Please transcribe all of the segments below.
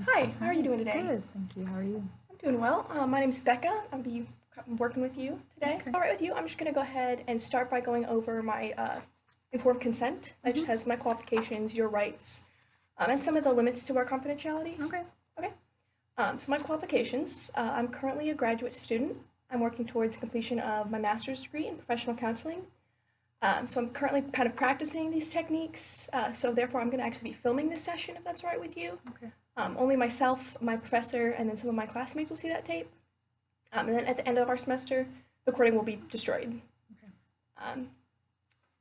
Hi, how are you doing today? Good, thank you. How are you? I'm doing well. My name's Becca. I'll be working with you today. Okay. All right with you, I'm just going to go ahead and start by going over my informed consent. That just has my qualifications, your rights, and some of the limits to our confidentiality. Okay. Okay. So my qualifications, I'm currently a graduate student. I'm working towards completion of my master's degree in professional counseling. So I'm currently kind of practicing these techniques. So therefore, I'm going to actually be filming this session if that's all right with you. Okay. Only myself, my professor, and then some of my classmates will see that tape. And then at the end of our semester, the recording will be destroyed. Okay.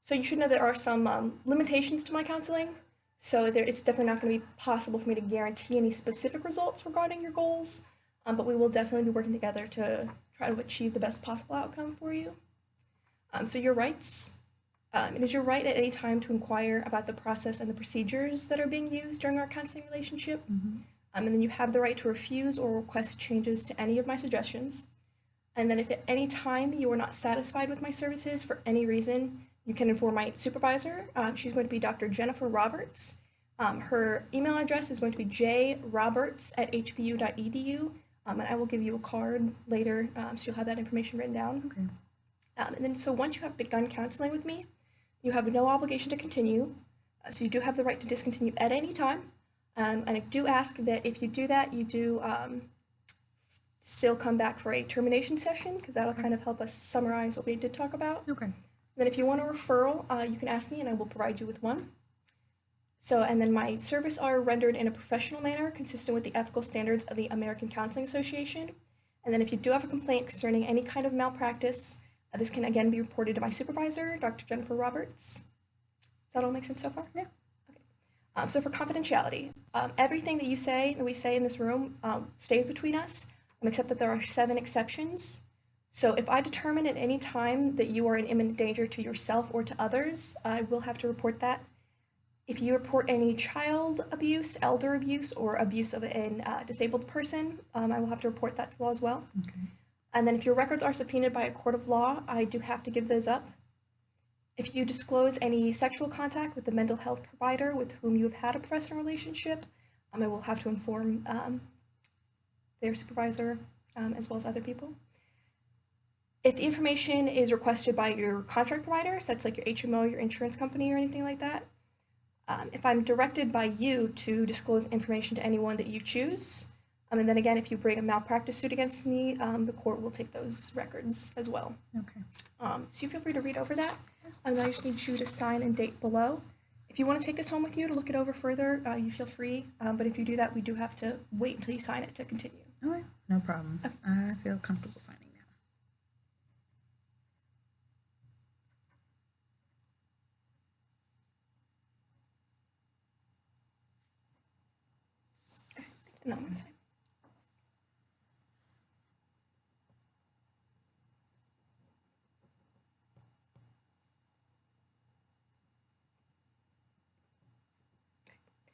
So you should know there are some limitations to my counseling. So it's definitely not going to be possible for me to guarantee any specific results regarding your goals, but we will definitely be working together to try to achieve the best possible outcome for you. So your rights. It is your right at any time to inquire about the process and the procedures that are being used during our counseling relationship. And then you have the right to refuse or request changes to any of my suggestions. And then if at any time you are not satisfied with my services for any reason, you can inform my supervisor. She's going to be Dr. Jennifer Roberts. Her email address is going to be jroberts@hbu.edu. And I will give you a card later, so you'll have that information written down. Okay. And then so once you have begun counseling with me, you have no obligation to continue. So you do have the right to discontinue at any time. And I do ask that if you do that, you do still come back for a termination session, because that'll kind of help us summarize what we did talk about. Okay. Then if you want a referral, you can ask me and I will provide you with one. So, and then my services are rendered in a professional manner consistent with the ethical standards of the American Counseling Association. And then if you do have a complaint concerning any kind of malpractice, this can again be reported to my supervisor, Dr. Jennifer Roberts. Does that all make sense so far? Yeah. Okay. So for confidentiality, everything that we say in this room, stays between us, except that there are 7 exceptions. So if I determine at any time that you are in imminent danger to yourself or to others, I will have to report that. If you report any child abuse, elder abuse, or abuse of a disabled person, I will have to report that to law as well. Okay. And then if your records are subpoenaed by a court of law, I do have to give those up. If you disclose any sexual contact with a mental health provider with whom you have had a professional relationship, I will have to inform their supervisor as well as other people. If the information is requested by your contract provider, so that's like your HMO, your insurance company, or anything like that, if I'm directed by you to disclose information to anyone that you choose, and then again, if you bring a malpractice suit against me, the court will take those records as well. Okay. So you feel free to read over that. And I just need you to sign and date below. If you want to take this home with you to look it over further, you feel free. But if you do that, we do have to wait until you sign it to continue. Okay. No problem. Okay. I feel comfortable signing now. And then one side.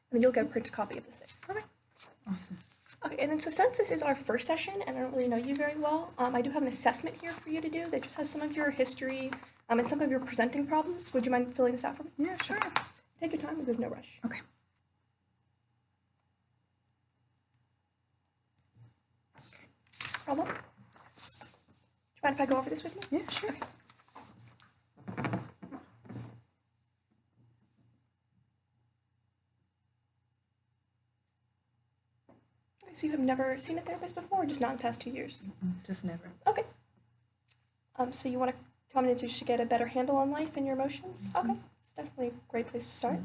And then you'll get a printed copy of this. Okay. Awesome. Okay, and then so since this is our first session, and I don't really know you very well, I do have an assessment here for you to do that just has some of your history and some of your presenting problems. Would you mind filling this out for me? Yeah, sure. Take your time, there's no rush. Okay. Problem? Do you mind if I go over this with you? Yeah, sure. Okay. So you have never seen a therapist before, or just not in the past 2 years? Just never. Okay. So you want to come in to just get a better handle on life and your emotions? Okay, it's definitely a great place to start.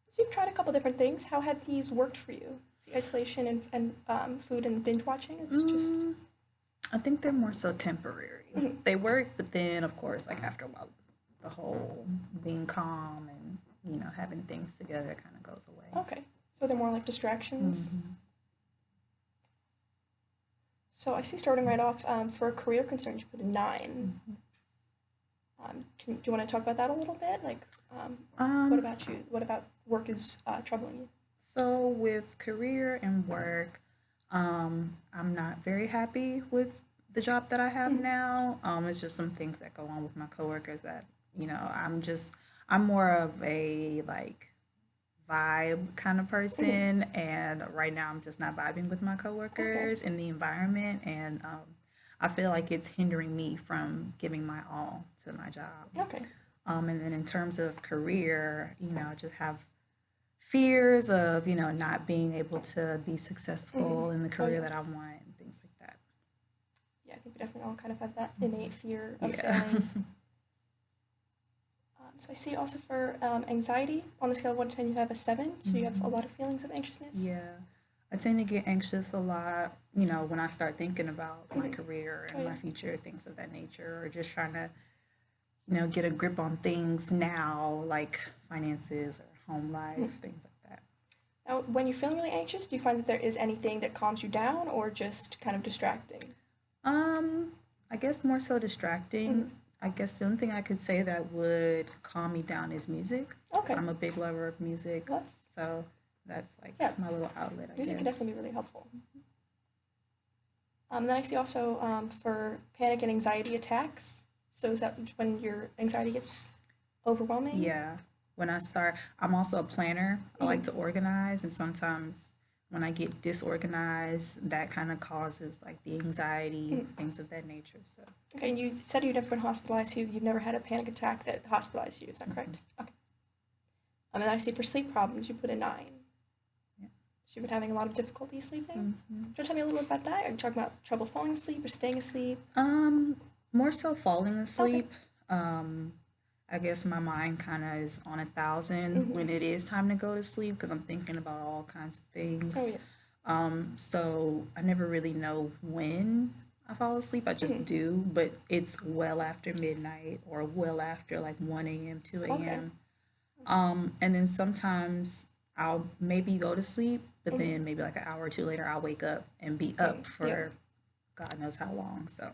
So you've tried a couple different things. How have these worked for you? The isolation and food and binge watching? It's just... I think they're more so temporary. They work, but then, of course, like after a while, the whole being calm and, having things together kind of goes away. Okay, so they're more like distractions? So I see starting right off, for career concerns, you put a 9. Do you want to talk about that a little bit? Like, what about you? What about work is troubling you? So with career and work, I'm not very happy with the job that I have now. It's just some things that go on with my coworkers that, I'm more of a like vibe kind of person, and right now I'm just not vibing with my Okay. coworkers and the environment, and I feel like it's hindering me from giving my all to my job. Okay. And then in terms of career, I just have fears of, not being able to be Hmm. successful in the Oh career that I yes. want and things like that. Yeah, I think we definitely all kind of have that innate fear of Yeah. failing. So I see also for anxiety on the scale of 1 to 10, you have a 7. So you have a Mhm. lot of feelings of anxiousness. Yeah. I tend to get anxious a lot, when I start thinking about my Hmm. career Oh and my yeah. future, things of that nature, or just trying to, get a grip on things now, like finances or home life, Mhm. things like that. Now, when you're feeling really anxious, do you find that there is anything that calms you down or just kind of distracting? Um, I guess more so Hmm. distracting. I guess the only thing I could say that would calm me down is music. Okay. I'm a big lover of music, Well, that's, so that's like yeah, my little outlet, I music can guess. definitely be really helpful. Then I see also for panic and anxiety attacks. So is that when your anxiety gets overwhelming? Yeah. I'm also a planner. I like Hmm. to organize, and sometimes when I get disorganized, that kind of causes like the anxiety, Hmm. things of that nature. So, Okay, and you said you've never been hospitalized, so you've never had a panic attack that hospitalized you, is that mhm. correct? Okay. And then I see for sleep problems, you put a 9. Yeah. So you've been having a lot of difficulty sleeping? Do you Hmm. want to tell me a little bit about that? Are you talking about trouble falling asleep or staying asleep? Um, More so falling Okay. asleep. Um, I guess my mind kind of is on 1,000 Mm-hmm. when it is time to go to sleep because I'm thinking about all kinds of Oh, things. yes. So I never really know when I fall asleep. I just Mm-hmm. do, but it's well after midnight or well after like 1 a.m., 2 Okay. a.m. And then sometimes I'll maybe go to sleep, but Mm-hmm. then maybe like an hour or two later, I'll wake up and be Mm-hmm. up Yeah. for God knows how long. So,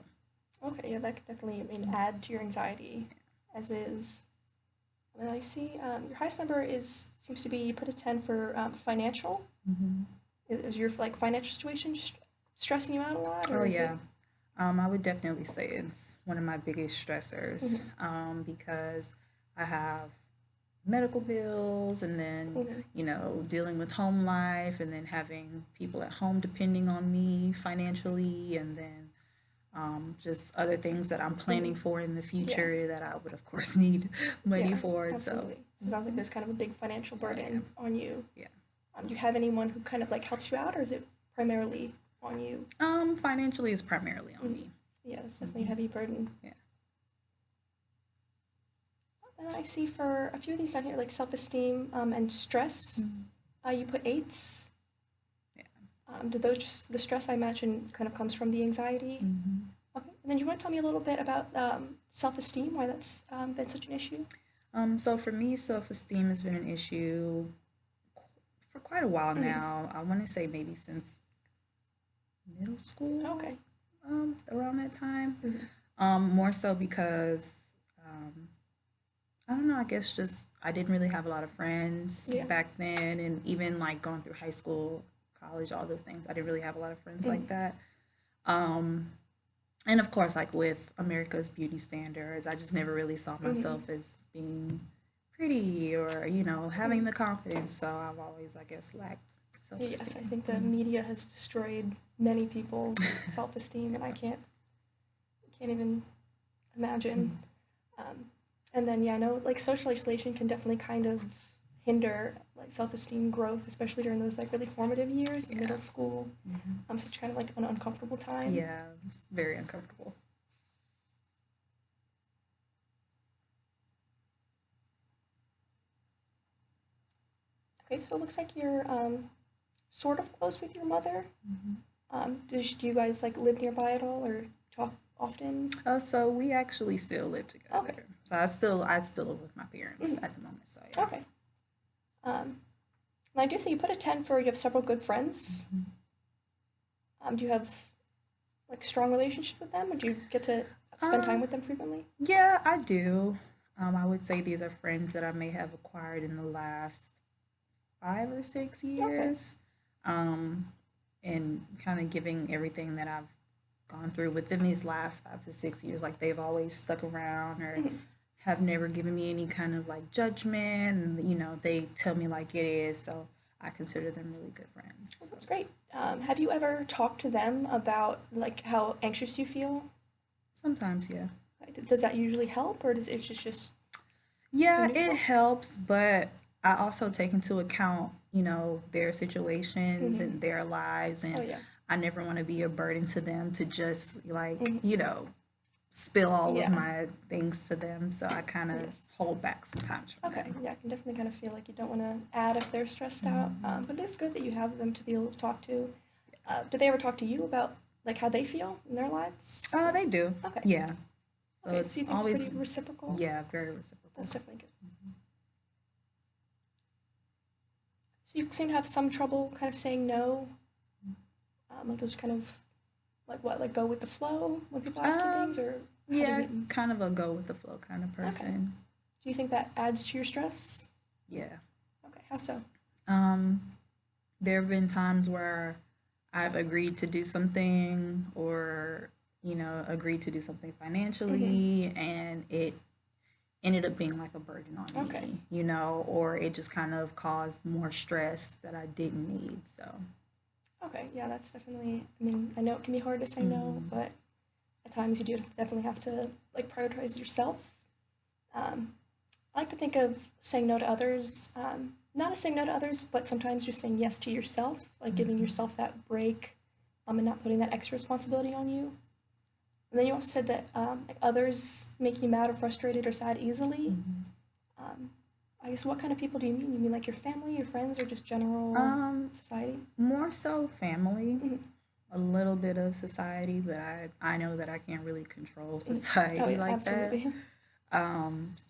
Okay, yeah, that could definitely, I mean, add to your anxiety as is. And I see your highest number is seems to be you put a 10 for financial. mhm. Is your like financial situation stressing you out a lot, Oh or is it? yeah. I would definitely say it's one of my biggest stressors Mm-hmm. because I have medical bills and then, Mm-hmm. dealing with home life and then having people at home depending on me financially and then just other things that I'm Mm-hmm. planning for in the Yeah. future that I would, of course, need money Yeah. for. So, Absolutely. So it sounds like there's kind of a big financial oh yeah, burden on you. yeah. Do you have anyone who kind of like helps you out, or is it primarily on you? Financially is primarily on Mm. me. Yeah, it's definitely a Hmm. heavy burden. Yeah. And then I see for a few of these down here, like self-esteem and stress, Mhm. you put 8s. Yeah. Do those just, the stress I imagine kind of comes from the anxiety? Hmm. Okay. And then you want to tell me a little bit about self-esteem, why that's been such an issue? So for me, self-esteem has been an issue for quite a while Mm-hmm. now. I want to say maybe since middle school, Okay. around that time. Mm-hmm. More so because um, I don't know. I guess just I didn't really have a lot of friends Yeah. back then, and even like going through high school, college, all those things, I didn't really have a lot of friends Mm-hmm. like that. Um, and of course, like with America's beauty standards, I just never really saw Mm-hmm. myself as being pretty or Mm-hmm. having the confidence. So I've always, I guess, lacked Yes, I self-esteem. think the Mm. media has destroyed many people's self-esteem, and I can't even imagine. Mm. Um, and then yeah, I know like social isolation can definitely kind of hinder like self-esteem growth, especially during those like really formative years, Yeah. middle school. Hmm. Such kind of like an uncomfortable time. Yeah, it's very uncomfortable. Okay, so it looks like you're sort of close with your mother. Hmm. Do you guys like live nearby at all or talk often? So we actually still live Okay. together. So I still live with my parents Mhm. at the moment. So yeah. Okay. Um, and I do see you put a 10 for you have several good friends. Mhm. Do you have like strong relationships with them? Or do you get to spend time Um, with them frequently? yeah, I do. I would say these are friends that I may have acquired in the last 5 or 6 Okay. years, um, and kind of giving everything that I've gone through within these last 5 to 6 years. Like they've always stuck around or Mhm. have never given me any kind of like judgment, and they tell me like it is, so I consider them really good friends. Well, that's great. Have you ever talked to them about like how anxious you feel? Sometimes, yeah. Does that usually help, or does it just Yeah, it neutral? helps, but I also take into account, their situations Hmm. and their lives, Oh and yeah. I never want to be a burden to them to just like, Hmm. spill all of Yeah. my things to them. So I kind of Yes. hold back sometimes from Okay. them. Yeah, I can definitely kind of feel like you don't want to add if they're stressed out. Mhm. But it is good that you have them to be able to talk to. Do they ever talk to you about like how they feel in their lives? They do. Okay. Yeah. So Okay. So it's you think it's always, pretty reciprocal? yeah, very reciprocal. That's definitely good. So you seem to have some trouble kind of saying no. Like just kind of like what, like go with the flow when people ask you things, Um, or how do yeah, you? kind of a go with the flow kind of Okay. person. Do you think that adds to your stress? Yeah. Okay. How so? Um, there have been times where I've agreed to do something or, agreed to do something Mm-hmm. financially, and it ended up being like a burden on Okay. me, or it just kind of caused more stress that I didn't need. So, Okay. Yeah, that's definitely. I mean, I know it can be hard to say no, mhm. but at times you do definitely have to like prioritize yourself. Um, I like to think of saying no to others, not as saying no to others, but sometimes just saying yes to yourself, like giving Mhm. yourself that break, and not putting that extra responsibility on you. And then you also said that like others make you mad or frustrated or sad easily. Mhm. Um, I guess what kind of people do you mean? You mean like your family, your friends, or just general Um, society? More so family, Mm-hmm. a little bit of society, but I know that I can't really control Mm-hmm. Oh society yeah, like that. absolutely.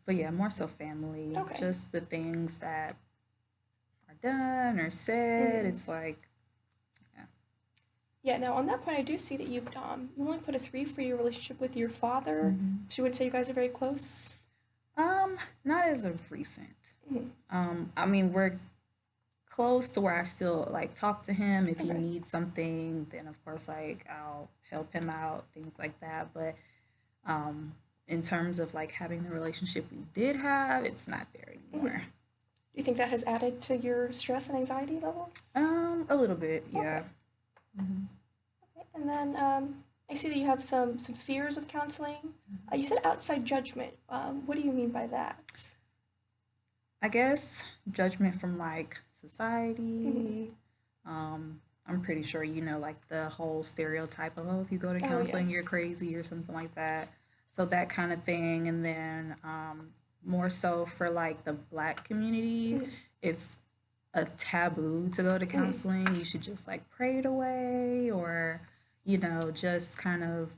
But yeah, more so family. Okay. Just the things that are done or said. Mm-hmm. It's like, yeah. Yeah. Now on that point, I do see that you only put a 3 for your relationship with your father. Hmm. So you would say you guys are very close. Not as of recent. Mm-hmm. I mean, we're close to where I still like talk to him. If he Okay. needs something, then of course, like I'll help him out, things like that. But um, in terms of like having the relationship we did have, it's not there Mm-hmm. anymore. Do you think that has added to your stress and anxiety levels? A little bit, yeah. Okay. Hmm. Okay. And then I see that you have some fears of counseling. You said outside judgment. What do you mean by that? I guess judgment from like Mm-hmm. society. I'm pretty sure like the whole stereotype of, oh, if you go to Oh counseling, you're yes. crazy or something like that. So that kind of thing. And then more so for like the black community, Mm-hmm. it's a taboo to go to Mm-hmm. counseling. You should just like pray it away or, just kind of,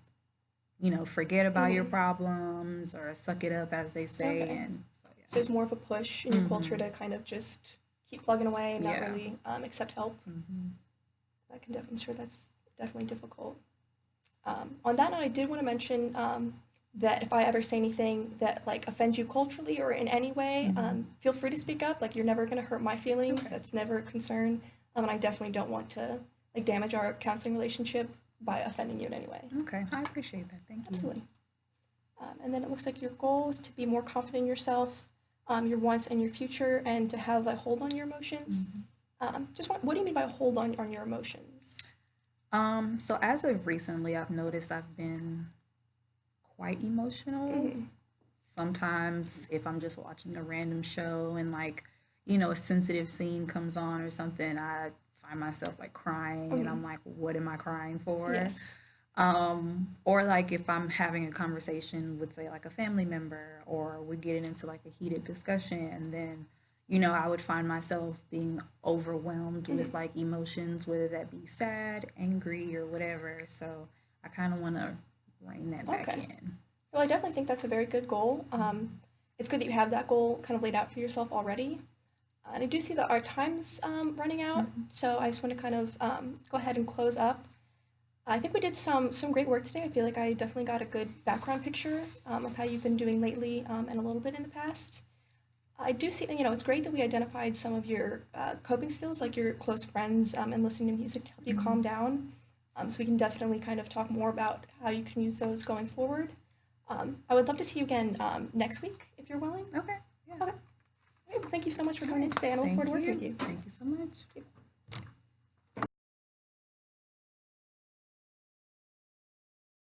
forget about your Mm-hmm. problems or suck it up, as they say. Okay. And so, So there's more of a push in yeah. your culture to kind of just keep plugging away and not Yeah. really accept help. Hmm. I can definitely sure that's definitely difficult. On that note, I did want to mention that if I ever say anything that like offends you culturally or in any way, Hmm. feel free to speak up. Like you're never going to hurt my feelings. Okay. That's never a concern. And I definitely don't want to like damage our counseling relationship by offending you in any way. Okay. I appreciate that. Thank you. Absolutely. And then it looks like your goal is to be more confident in yourself, your wants and your future, and to have a hold on your emotions. Mhm. What do you mean by hold on your emotions? So as of recently, I've noticed I've been quite emotional. Mm-hmm. Sometimes if I'm just watching a random show and like, a sensitive scene comes on or something, I find myself like crying and Mm-hmm. I'm like, what am I crying for? Yes. Or like if I'm having a conversation with say like a family member or we're getting into like a heated discussion and then I would find myself being overwhelmed with Mm-hmm. like emotions, whether that be sad, angry, or whatever. So I kind of want to rein that back Okay. in. Well, I definitely think that's a very good goal. It's good that you have that goal kind of laid out for yourself already. And I do see that our time's running out, Mhm. so I just want to kind of go ahead and close up. I think we did some great work today. I feel like I definitely got a good background picture of how you've been doing lately and a little bit in the past. I do see, it's great that we identified some of your coping skills, like your close friends and listening to music to help you calm Mhm. down. So we can definitely kind of talk more about how you can use those going forward. I would love to see you again next week. if you're willing. Okay. Yeah. Okay. Okay, well, thank you so much for coming in today, and I look forward to working with you. Thank you so much.